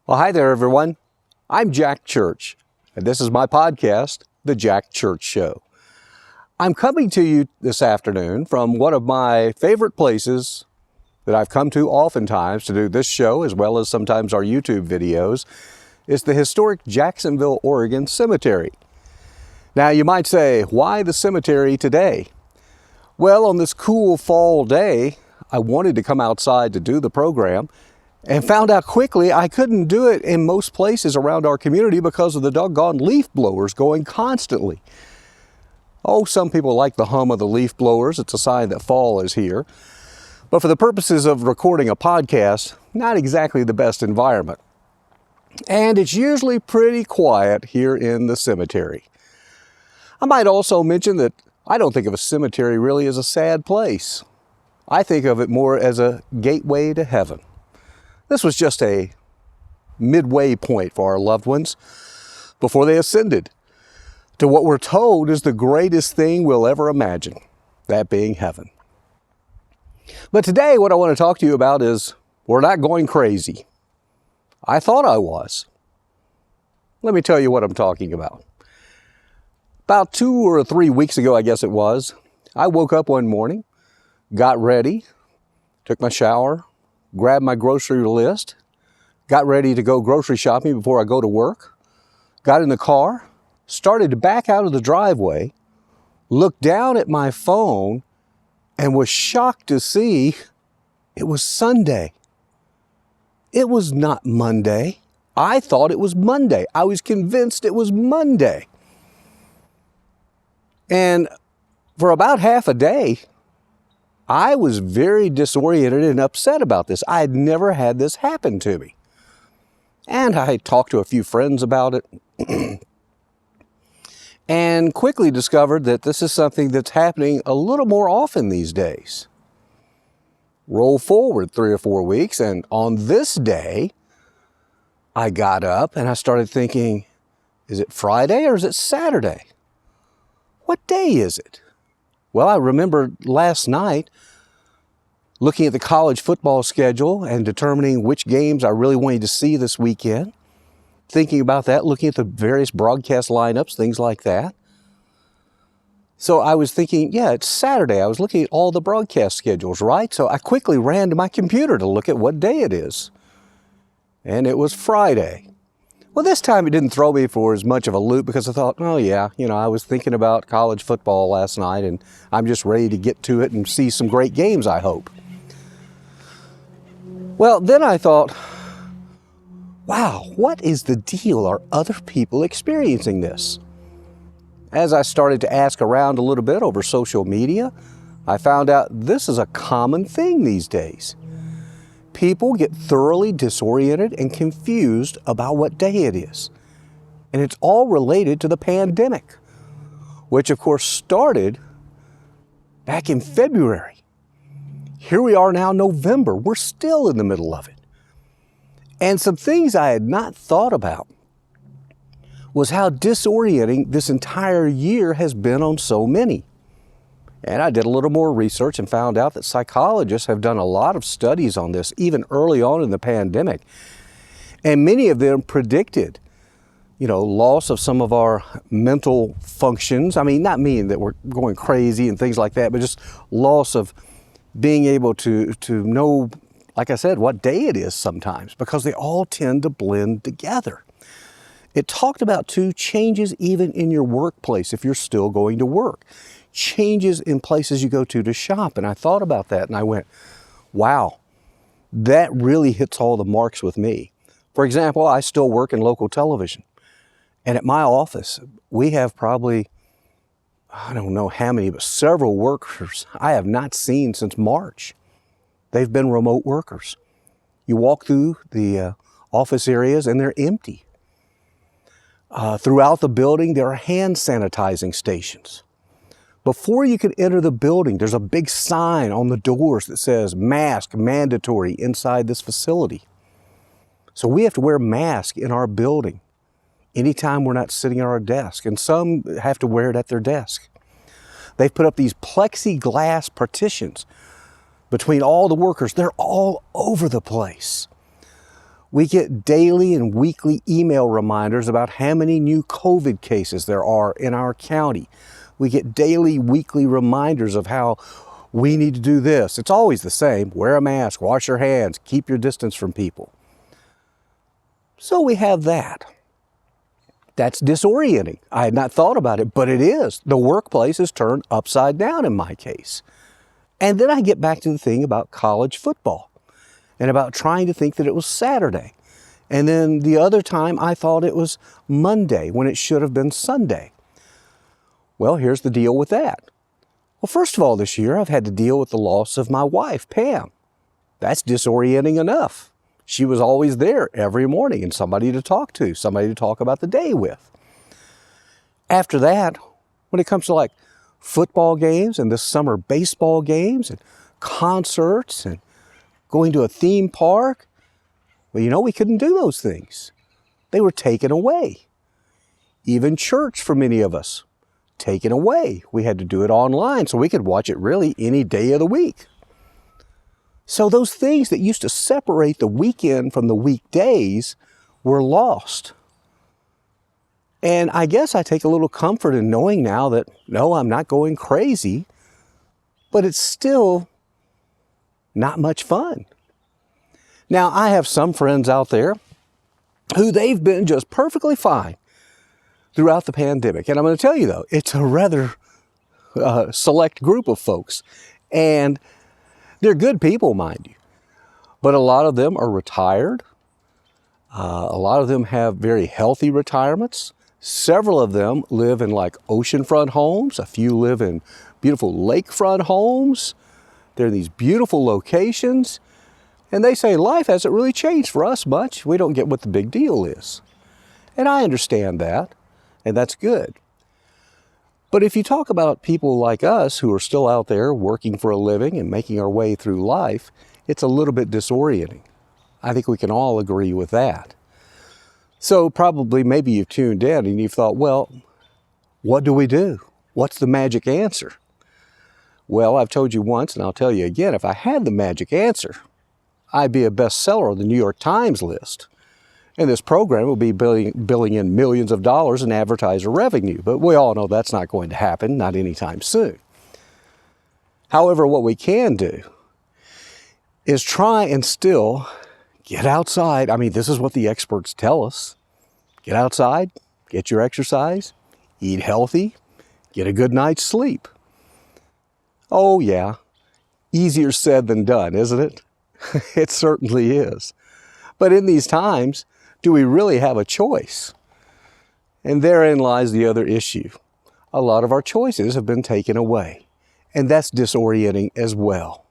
Well, hi there, everyone. I'm Jack Church, and this is my podcast, The Jack Church Show. I'm coming to you this afternoon from one of my favorite places that I've come to oftentimes to do this show, as well as sometimes our YouTube videos. It's the historic Jacksonville, Oregon Cemetery. Now, you might say, why the cemetery today? Well, on this cool fall day, I wanted to come outside to do the program and found out quickly I couldn't do it in most places around our community because of the doggone leaf blowers going constantly. Oh, some people like the hum of the leaf blowers. It's a sign that fall is here. But for the purposes of recording a podcast, not exactly the best environment. And it's usually pretty quiet here in the cemetery. I might also mention that I don't think of a cemetery really as a sad place. I think of it more as a gateway to heaven. This was just a midway point for our loved ones before they ascended to what we're told is the greatest thing we'll ever imagine, that being heaven. But today, what I want to talk to you about is we're not going crazy. I thought I was. Let me tell you what I'm talking about. About 2 or 3 weeks ago, I guess it was, I woke up one morning, got ready, took my shower, grabbed my grocery list, got ready to go grocery shopping before I go to work, got in the car, started to back out of the driveway, looked down at my phone, and was shocked to see it was Sunday. It was not Monday. I thought it was Monday. I was convinced it was Monday. And for about half a day, I was very disoriented and upset about this. I had never had this happen to me. And I talked to a few friends about it and quickly discovered that this is something that's happening a little more often these days. Roll forward 3 or 4 weeks, and on this day, I got up and I started thinking, is it Friday or is it Saturday? What day is it? Well, I remember last night looking at the college football schedule and determining which games I really wanted to see this weekend. Thinking about that, looking at the various broadcast lineups, things like that. So I was thinking, yeah, it's Saturday. I was looking at all the broadcast schedules, right? So I quickly ran to my computer to look at what day it is. And it was Friday. Well, this time it didn't throw me for as much of a loop because I thought, oh yeah, I was thinking about college football last night and I'm just ready to get to it and see some great games, I hope. Well, then I thought, wow, what is the deal? Are other people experiencing this? As I started to ask around a little bit over social media, I found out this is a common thing these days. People get thoroughly disoriented and confused about what day it is. And it's all related to the pandemic, which of course started back in February. Here we are now, November. We're still in the middle of it. And some things I had not thought about was how disorienting this entire year has been on so many. And I did a little more research and found out that psychologists have done a lot of studies on this, even early on in the pandemic. And many of them predicted, loss of some of our mental functions. I mean, not meaning that we're going crazy and things like that, but just loss of being able to know, like I said, what day it is sometimes, because they all tend to blend together. It talked about too, changes even in your workplace if you're still going to work. Changes in places you go to shop. And I thought about that and I went, wow, that really hits all the marks with me. For example, I still work in local television. And at my office, we have probably, I don't know how many, but several workers I have not seen since March. They've been remote workers. You walk through the office areas and they're empty. Throughout the building, there are hand sanitizing stations. Before you can enter the building, there's a big sign on the doors that says mask mandatory inside this facility. So we have to wear masks in our building anytime we're not sitting at our desk, and some have to wear it at their desk. They've put up these plexiglass partitions between all the workers. They're all over the place. We get daily and weekly email reminders about how many new COVID cases there are in our county. We get daily, weekly reminders of how we need to do this. It's always the same. Wear a mask, wash your hands, keep your distance from people. So we have that. That's disorienting. I had not thought about it, but it is. The workplace is turned upside down in my case. And then I get back to the thing about college football and about trying to think that it was Saturday. And then the other time I thought it was Monday when it should have been Sunday. Well, here's the deal with that. Well, first of all, this year I've had to deal with the loss of my wife, Pam. That's disorienting enough. She was always there every morning and somebody to talk to, somebody to talk about the day with. After that, when it comes to like football games and this summer baseball games and concerts and going to a theme park, well, we couldn't do those things. They were taken away. Even church for many of us, taken away. We had to do it online so we could watch it really any day of the week. So those things that used to separate the weekend from the weekdays were lost. And I guess I take a little comfort in knowing now that, no, I'm not going crazy, but it's still not much fun. Now, I have some friends out there who they've been just perfectly fine throughout the pandemic. And I'm going to tell you, though, it's a rather select group of folks. And they're good people, mind you. But a lot of them are retired. A lot of them have very healthy retirements. Several of them live in like oceanfront homes. A few live in beautiful lakefront homes. They're in these beautiful locations. And they say life hasn't really changed for us much. We don't get what the big deal is. And I understand that. And that's good. But if you talk about people like us who are still out there working for a living and making our way through life, it's a little bit disorienting. I think we can all agree with that. So probably maybe you've tuned in and you've thought, well, what do we do? What's the magic answer? Well, I've told you once and I'll tell you again, if I had the magic answer, I'd be a bestseller on the New York Times list. And this program will be billing in millions of dollars in advertiser revenue. But we all know that's not going to happen, not anytime soon. However, what we can do is try and still get outside. I mean, this is what the experts tell us. Get outside, get your exercise, eat healthy, get a good night's sleep. Oh yeah, easier said than done, isn't it? It certainly is. But in these times, do we really have a choice? And therein lies the other issue. A lot of our choices have been taken away, and that's disorienting as well.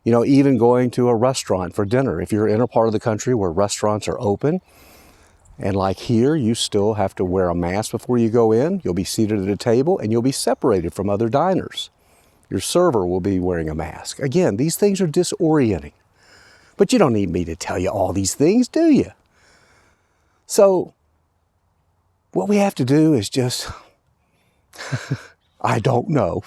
Even going to a restaurant for dinner, if you're in a part of the country where restaurants are open, and like here, you still have to wear a mask before you go in, you'll be seated at a table and you'll be separated from other diners. Your server will be wearing a mask. Again, these things are disorienting. But you don't need me to tell you all these things, do you? So, what we have to do is just, I don't know.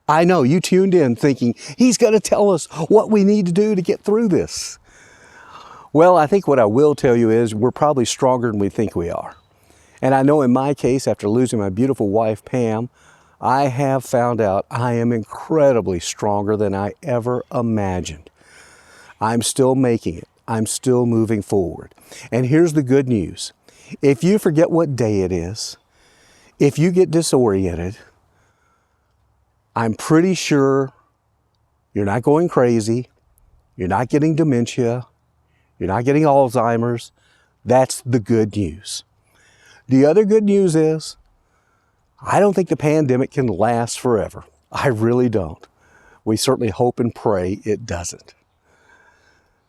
I know you tuned in thinking, he's going to tell us what we need to do to get through this. Well, I think what I will tell you is we're probably stronger than we think we are. And I know in my case, after losing my beautiful wife, Pam, I have found out I am incredibly stronger than I ever imagined. I'm still making it. I'm still moving forward. And here's the good news. If you forget what day it is, if you get disoriented, I'm pretty sure you're not going crazy. You're not getting dementia. You're not getting Alzheimer's. That's the good news. The other good news is, I don't think the pandemic can last forever. I really don't. We certainly hope and pray it doesn't.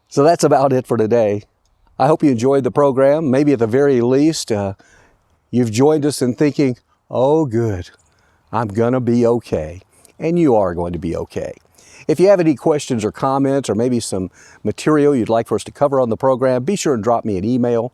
So that's about it for today. I hope you enjoyed the program. Maybe at the very least, you've joined us in thinking, oh good, I'm gonna be okay. And you are going to be okay. If you have any questions or comments or maybe some material you'd like for us to cover on the program, be sure and drop me an email.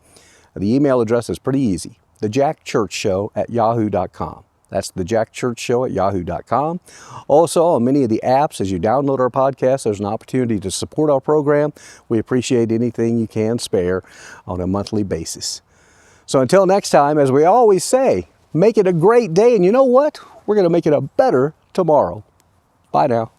The email address is pretty easy, thejackchurchshow@yahoo.com. That's the Jack Church Show at yahoo.com. Also, on many of the apps, as you download our podcast, there's an opportunity to support our program. We appreciate anything you can spare on a monthly basis. So until next time, as we always say, make it a great day. And you know what? We're going to make it a better tomorrow. Bye now.